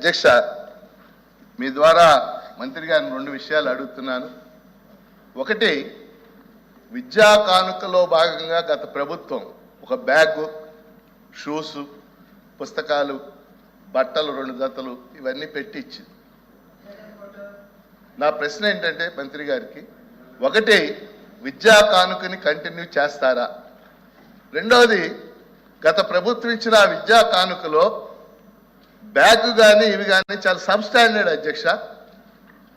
అధ్యక్ష, మీ ద్వారా మంత్రి గారిని రెండు విషయాలు అడుగుతున్నాను. ఒకటి, విద్యా కానుకలో భాగంగా గత ప్రభుత్వం ఒక బ్యాగు, షూస్, పుస్తకాలు, బట్టలు 2 జతలు ఇవన్నీ పెట్టి ఇచ్చింది. నా ప్రశ్న ఏంటంటే మంత్రి గారికి, ఒకటి, విద్యా కానుకని కంటిన్యూ చేస్తారా? రెండవది, గత ప్రభుత్వం ఇచ్చిన విద్యా కానుకలో బ్యాగ్ కానీ ఇవి కానీ చాలా సబ్స్టాండర్డ్ అధ్యక్ష.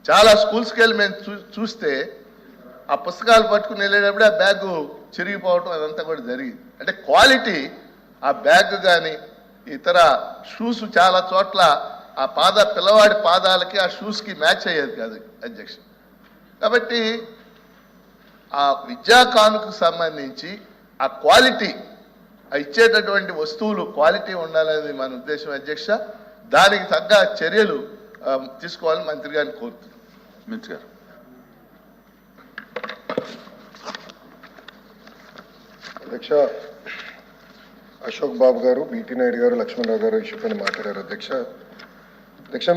చాలా స్కూల్స్కి వెళ్ళి మేము చూస్తే ఆ పుస్తకాలు పట్టుకుని వెళ్ళేటప్పుడే ఆ బ్యాగు చిరిగిపోవటం అదంతా కూడా జరిగింది. అంటే క్వాలిటీ ఆ బ్యాగ్ కానీ ఇతర షూస్ చాలా చోట్ల ఆ పిల్లవాడి పాదాలకి ఆ షూస్కి మ్యాచ్ అయ్యేది కాదు అధ్యక్ష. కాబట్టి ఆ విద్యా కానుకకు సంబంధించి ఆ క్వాలిటీ, ఆ ఇచ్చేటటువంటి వస్తువులు క్వాలిటీ ఉండాలనేది మన ఉద్దేశం అధ్యక్ష. దానికి తగ్గ చర్యలు తీసుకోవాలని మంత్రి గారిని కోరుతున్నాం. మంత్రి గారు. అధ్యక్ష, అశోక్ బాబు గారు, బీటీ నాయుడు గారు, లక్ష్మణరావు గారు ఇష్యూ పైన మాట్లాడారు. అధ్యక్ష,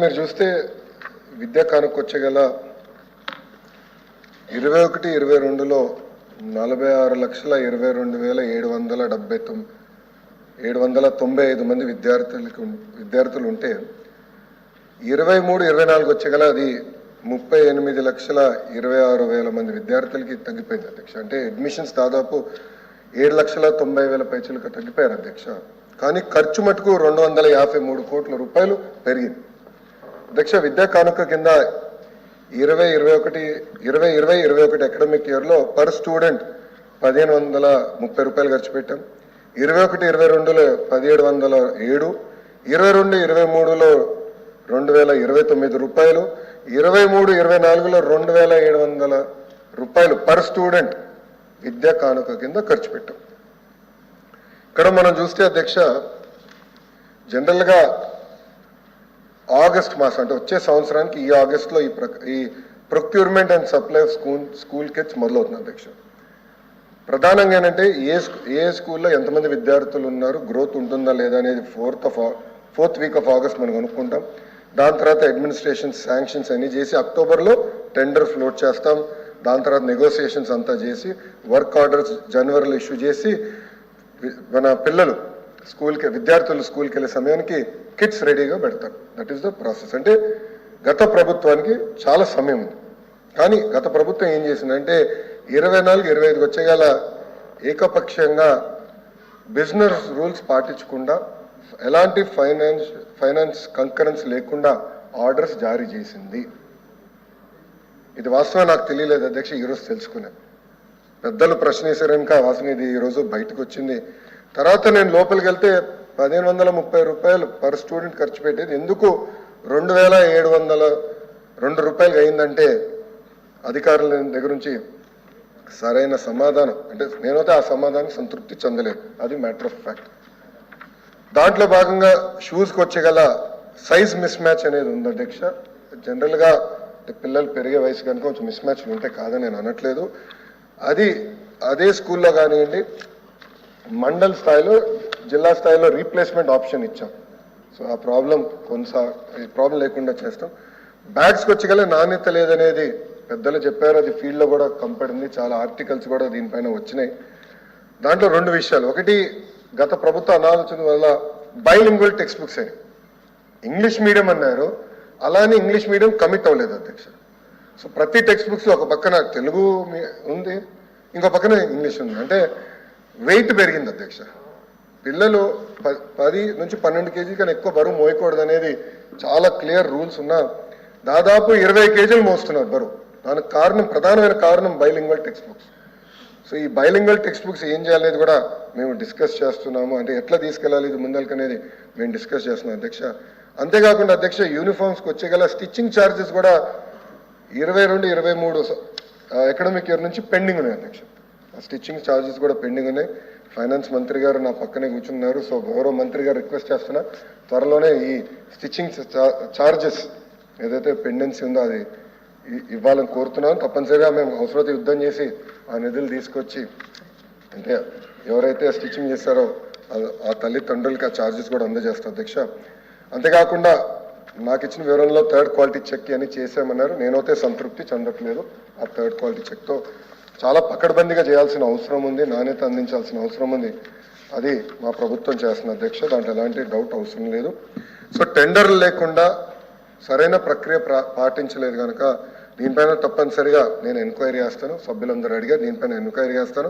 మీరు చూస్తే విద్యా కానుక వచ్చేగల 21-22లో 46,22,795 మంది విద్యార్థులు ఉంటే 23-24 వచ్చేగల అది 38,26,000 మంది విద్యార్థులకి తగ్గిపోయింది అధ్యక్ష. అంటే అడ్మిషన్స్ దాదాపు 7,90,000 పైచలకు తగ్గిపోయారు అధ్యక్ష. కానీ ఖర్చు మటుకు 253 కోట్ల రూపాయలు పెరిగింది అధ్యక్ష. విద్యా కానుక కింద 2020-21 అకాడమిక్ ఇయర్లో పర్ స్టూడెంట్ 1,530 రూపాయలు ఖర్చు పెట్టాం. 21-22లో 1,707, 22-23లో 2,029 రూపాయలు, 23-24లో 2,700 రూపాయలు పర్ స్టూడెంట్ విద్యా కానుక కింద ఖర్చు పెట్టాం. ఇక్కడ మనం చూస్తే అధ్యక్ష, జనరల్గా ఆగస్ట్ మాసం అంటే వచ్చే సంవత్సరానికి ఈ ఆగస్టులో ఈ procurement and supply of school kits మొదలవుతుంది అధ్యక్ష. ప్రధానంగా ఏంటంటే ఏ స్కూల్లో ఎంతమంది విద్యార్థులు ఉన్నారు, గ్రోత్ ఉంటుందా లేదా అనేది 4th వీక్ ఆఫ్ ఆగస్ట్ మనం అనుకుంటాం. దాని తర్వాత అడ్మినిస్ట్రేషన్ శాంక్షన్స్ అన్ని చేసి అక్టోబర్లో టెండర్ ఫ్లోట్ చేస్తాం. దాని తర్వాత నెగోసియేషన్స్ అంతా చేసి వర్క్ ఆర్డర్స్ జనవరిలో ఇష్యూ చేసి మన విద్యార్థులు స్కూల్కి వెళ్ళే సమయానికి కిట్స్ రెడీగా పెడతారు. That is the process. అంటే గత ప్రభుత్వానికి చాలా సమయం ఉంది. కానీ గత ప్రభుత్వం ఏం చేసిందంటే 24-25 వచ్చేగల ఏకపక్షంగా బిజినెస్ రూల్స్ పాటించకుండా, ఎలాంటి ఫైనాన్స్ కంకరెన్స్ లేకుండా ఆర్డర్స్ జారీ చేసింది. ఇది వాస్తవం నాకు తెలియలేదు అధ్యక్ష, ఈరోజు తెలుసుకున్నాను. పెద్దలు ప్రశ్న వేశారనుక వాస్తవం ఇది ఈరోజు బయటకు వచ్చింది. తర్వాత నేను లోపలికి వెళ్తే 1,530 రూపాయలు పర్ స్టూడెంట్ ఖర్చు పెట్టేది ఎందుకు 2,702 రూపాయలు అయిందంటే అధికారుల దగ్గర నుంచి సరైన సమాధానం, అంటే నేనైతే ఆ సమాధానం సంతృప్తి చెందలేదు. అది మ్యాటర్ ఆఫ్ ఫ్యాక్ట్. దాంట్లో భాగంగా షూస్కి వచ్చేగల సైజ్ మిస్ మ్యాచ్ అనేది ఉంది అధ్యక్ష. జనరల్గా పిల్లలు పెరిగే వయసు కనుక కొంచెం మిస్ మ్యాచ్లు ఉంటే కాదని నేను అనట్లేదు. అదే స్కూల్లో కానివ్వండి, మండల్ స్థాయిలో, జిల్లా స్థాయిలో రీప్లేస్మెంట్ ఆప్షన్ ఇచ్చాం. సో ఆ ప్రాబ్లం లేకుండా చేస్తాం. బ్యాగ్స్కి వచ్చేగల నాణ్యత లేదనేది పెద్దలు చెప్పారు. అది ఫీల్డ్లో కూడా కంపడింది. చాలా ఆర్టికల్స్ కూడా దీనిపైన వచ్చినాయి. దాంట్లో 2 విషయాలు. ఒకటి, గత ప్రభుత్వ అనాలోచన వల్ల బైలింగ్వల్ టెక్స్ట్ బుక్స్ అని ఇంగ్లీష్ మీడియం అన్నారు. అలానే ఇంగ్లీష్ మీడియం కమిట్ అవ్వలేదు అధ్యక్ష. సో ప్రతి టెక్స్ట్ బుక్స్లో ఒక పక్కన తెలుగు ఉంది, ఇంకో పక్కన ఇంగ్లీష్ ఉంది. అంటే వెయిట్ పెరిగింది అధ్యక్ష. పిల్లలు 10 నుంచి 12 కేజీ కన్నా ఎక్కువ బరువు మోయకూడదు అనేది చాలా క్లియర్ రూల్స్ ఉన్నా దాదాపు 20 కేజీలు మోస్తున్నారు బరువు. దానికి ప్రధానమైన కారణం బైలింగ్వల్ టెక్స్ట్ బుక్స్. సో ఈ బైలింగ్వల్ టెక్స్ట్ బుక్స్ ఏం చేయాలనేది కూడా మేము డిస్కస్ చేస్తున్నాము. అంటే ఎట్లా తీసుకెళ్ళాలి ఇది ముందరికి అనేది మేము డిస్కస్ చేస్తున్నాం అధ్యక్ష. అంతేకాకుండా అధ్యక్ష, యూనిఫామ్స్కి వచ్చేగల స్టిచ్చింగ్ ఛార్జెస్ కూడా 22-23 అకాడమిక్ ఇయర్ నుంచి పెండింగ్ ఉన్నాయి అధ్యక్ష. స్టిచ్చింగ్ ఛార్జెస్ కూడా పెండింగ్ ఉన్నాయి. ఫైనాన్స్ మంత్రి గారు నా పక్కనే కూర్చున్నారు. సో గౌరవ మంత్రి గారు రిక్వెస్ట్ చేస్తున్నా, త్వరలోనే ఈ స్టిచ్చింగ్ ఛార్జెస్ ఏదైతే పెండెన్సీ ఉందో అది ఇవ్వాలని కోరుతున్నాను. తప్పనిసరిగా మేము అవసరమైతే యుద్ధం చేసి ఆ నిధులు తీసుకొచ్చి, అంటే ఎవరైతే స్టిచ్చింగ్ చేస్తారో ఆ తల్లిదండ్రులకి ఆ ఛార్జెస్ కూడా అందజేస్తాం అధ్యక్ష. అంతేకాకుండా నాకు ఇచ్చిన వివరంలో థర్డ్ క్వాలిటీ చెక్ అని చేసామన్నారు. నేనైతే సంతృప్తి చెందట్లేదు. ఆ థర్డ్ క్వాలిటీ చెక్తో చాలా పకడ్బందీగా చేయాల్సిన అవసరం ఉంది, నాణ్యత అందించాల్సిన అవసరం ఉంది. అది మా ప్రభుత్వం చేస్తున్న అధ్యక్ష, దాంట్లో ఎలాంటి డౌట్ అవసరం లేదు. సో టెండర్లు లేకుండా సరైన ప్రక్రియ పాటించలేదు కనుక దీనిపైన తప్పనిసరిగా నేను ఎంక్వైరీ చేస్తాను. సభ్యులందరూ అడిగా దీనిపైన ఎంక్వైరీ చేస్తాను,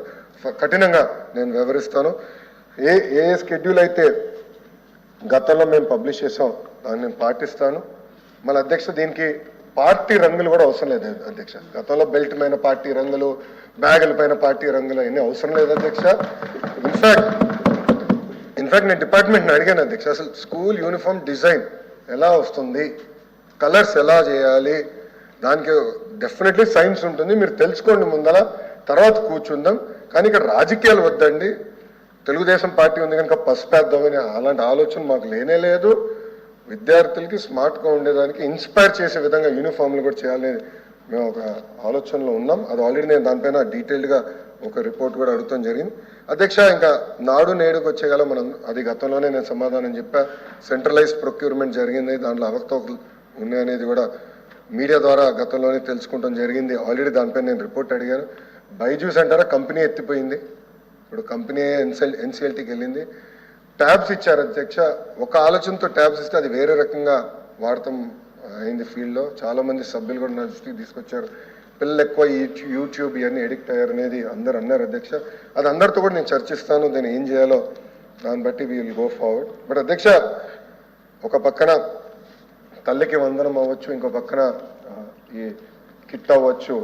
కఠినంగా నేను వివరిస్తాను. ఏ షెడ్యూల్ అయితే గతంలో మేము పబ్లిష్ చేసాం దాన్ని నేను పాటిస్తాను. మళ్ళీ అధ్యక్ష దీనికి పార్టీ రంగులు కూడా అవసరం లేదు అధ్యక్ష. గతంలో బెల్ట్ పైన పార్టీ రంగులు, బ్యాగుల పైన పార్టీ రంగులు అన్నీ అవసరం లేదు అధ్యక్ష. ఇన్ఫాక్ట్ నేను డిపార్ట్మెంట్ని అడిగాను అధ్యక్ష, అసలు స్కూల్ యూనిఫామ్ డిజైన్ ఎలా వస్తుంది, కలర్స్ ఎలా చేయాలి, దానికి డెఫినెట్లీ సైన్స్ ఉంటుంది, మీరు తెలుసుకోండి ముందర, తర్వాత కూర్చుందాం. కానీ ఇక్కడ రాజకీయాలు వద్దండి. తెలుగుదేశం పార్టీ ఉంది కనుక పసుపేద్దామని అలాంటి ఆలోచన మాకు లేనే లేదు. విద్యార్థులకి స్మార్ట్గా ఉండేదానికి ఇన్స్పైర్ చేసే విధంగా యూనిఫామ్లు కూడా చేయాలని మేము ఒక ఆలోచనలో ఉన్నాం. అది ఆల్రెడీ నేను దానిపైన డీటెయిల్డ్గా ఒక రిపోర్ట్ కూడా అడుగుతాం జరిగింది అధ్యక్ష. ఇంకా నాడు నేడుకు వచ్చేగల మనం అది గతంలోనే నేను సమాధానం చెప్పా. సెంట్రలైజ్డ్ ప్రొక్యూర్మెంట్ జరిగింది, దాంట్లో అవకతవకలు ఉన్నాయనేది కూడా మీడియా ద్వారా గతంలోనే తెలుసుకుంటాం జరిగింది. ఆల్రెడీ దానిపైన నేను రిపోర్ట్ అడిగాను. బైజూస్ అంటారా కంపెనీ ఎత్తిపోయింది, ఇప్పుడు కంపెనీ ఎన్సిఎల్టీకి వెళ్ళింది. ట్యాబ్స్ ఇచ్చారు అధ్యక్ష. ఒక ఆలోచనతో ట్యాబ్స్ ఇస్తే అది వేరే రకంగా వాడటం అయింది ఫీల్డ్లో. చాలామంది సభ్యులు కూడా నా దృష్టికి తీసుకొచ్చారు. పిల్లలు ఎక్కువ యూట్యూబ్ ఇవన్నీ ఎడిక్ట్ అయ్యారు అనేది అందరు అన్నారు అధ్యక్ష. అది అందరితో కూడా నేను చర్చిస్తాను, దాన్ని ఏం చేయాలో దాన్ని బట్టి we will go forward. But అధ్యక్ష, ఒక పక్కన తల్లికి వందనం అవ్వచ్చు, ఇంకో పక్కన ఈ కిట్ అవ్వచ్చు.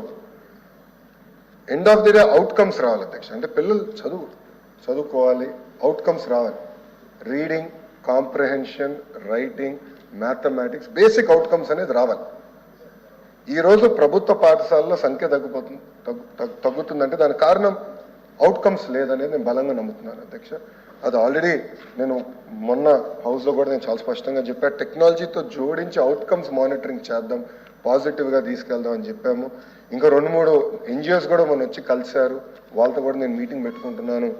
End of the day outcomes రావాలి అధ్యక్ష. అంటే పిల్లలు చదువుకోవాలి, అవుట్కమ్స్ రావాలి. Reading, comprehension, writing, mathematics, basic outcomes అనేది రావాలి. ఈరోజు ప్రభుత్వ పాఠశాలలో సంఖ్య తగ్గుతుందంటే దానికి కారణం అవుట్కమ్స్ లేదనేది నేను బలంగా నమ్ముతున్నాను అధ్యక్ష. అది ఆల్రెడీ నేను మొన్న హౌస్లో కూడా నేను చాలా స్పష్టంగా చెప్పా. టెక్నాలజీతో జోడించి అవుట్కమ్స్ మానిటరింగ్ చేద్దాం, పాజిటివ్గా తీసుకెళ్దాం అని చెప్పాము. ఇంకా 2-3 ఎన్జిఓస్ కూడా మనం వచ్చి కలిశారు, వాళ్ళతో కూడా నేను మీటింగ్ పెట్టుకుంటున్నాను.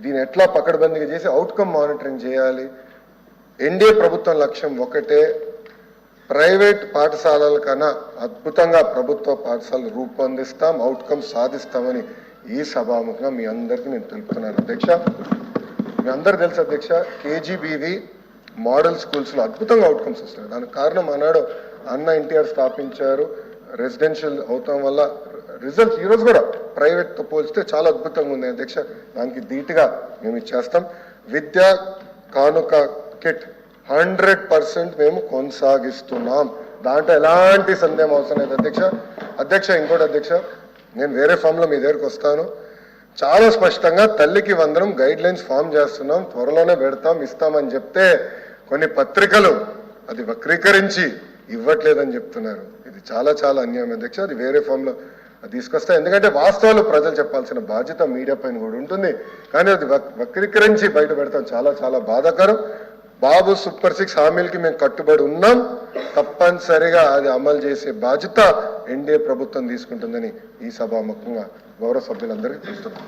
దీన్ని ఎట్లా పకడ్బందీగా చేసి అవుట్కమ్ మానిటరింగ్ చేయాలి. ఎన్డీఏ ప్రభుత్వం లక్ష్యం ఒకటే, ప్రైవేట్ పాఠశాలల కన్నా అద్భుతంగా ప్రభుత్వ పాఠశాలలు రూపొందిస్తాం, అవుట్కమ్స్ సాధిస్తామని ఈ సభాముఖంగా మీ అందరికీ నేను తెలుపుతున్నాను అధ్యక్ష. మీ అందరు తెలుసు అధ్యక్ష, కేజీబీవి మోడల్ స్కూల్స్లో అద్భుతంగా అవుట్కమ్స్ వస్తున్నాయి. దానికి కారణం ఆనాడు అన్న ఎన్టీఆర్ స్థాపించారు. రెసిడెన్షియల్ అవటం వల్ల రిజల్ట్స్ ఈరోజు కూడా ప్రైవేట్తో పోలిస్తే చాలా అద్భుతంగా ఉంది అధ్యక్ష. దానికి ధీటుగా మేము ఇచ్చేస్తాం. విద్యా కానుక కిట్ 100% మేము కొనసాగిస్తున్నాం, దాంట్లో ఎలాంటి సందేహం అవసరం లేదు అధ్యక్ష. ఇంకోటి అధ్యక్ష, నేను వేరే ఫామ్లో మీ దగ్గరకు వస్తాను. చాలా స్పష్టంగా తల్లికి వందనం గైడ్ లైన్స్ ఫామ్ చేస్తున్నాం, త్వరలోనే పెడతాం, ఇస్తామని చెప్తే కొన్ని పత్రికలు అది వక్రీకరించి ఇవ్వట్లేదని చెప్తున్నారు. ఇది చాలా చాలా అన్యాయం అధ్యక్ష. అది వేరే ఫామ్లో తీసుకొస్తా, ఎందుకంటే వాస్తవాలు ప్రజలు చెప్పాల్సిన బాధ్యత మీడియా పైన కూడా ఉంటుంది. కానీ అది వక్రీకరించి బయట పెడతాం, చాలా చాలా బాధాకరం. బాబు సూపర్ 6 హామీలకి మేము కట్టుబడి ఉన్నాం, తప్పనిసరిగా అది అమలు చేసే బాధ్యత ఎన్డీఏ ప్రభుత్వం తీసుకుంటుందని ఈ సభాముఖంగా గౌరవ సభ్యులందరికీ తెలుస్తున్నాం.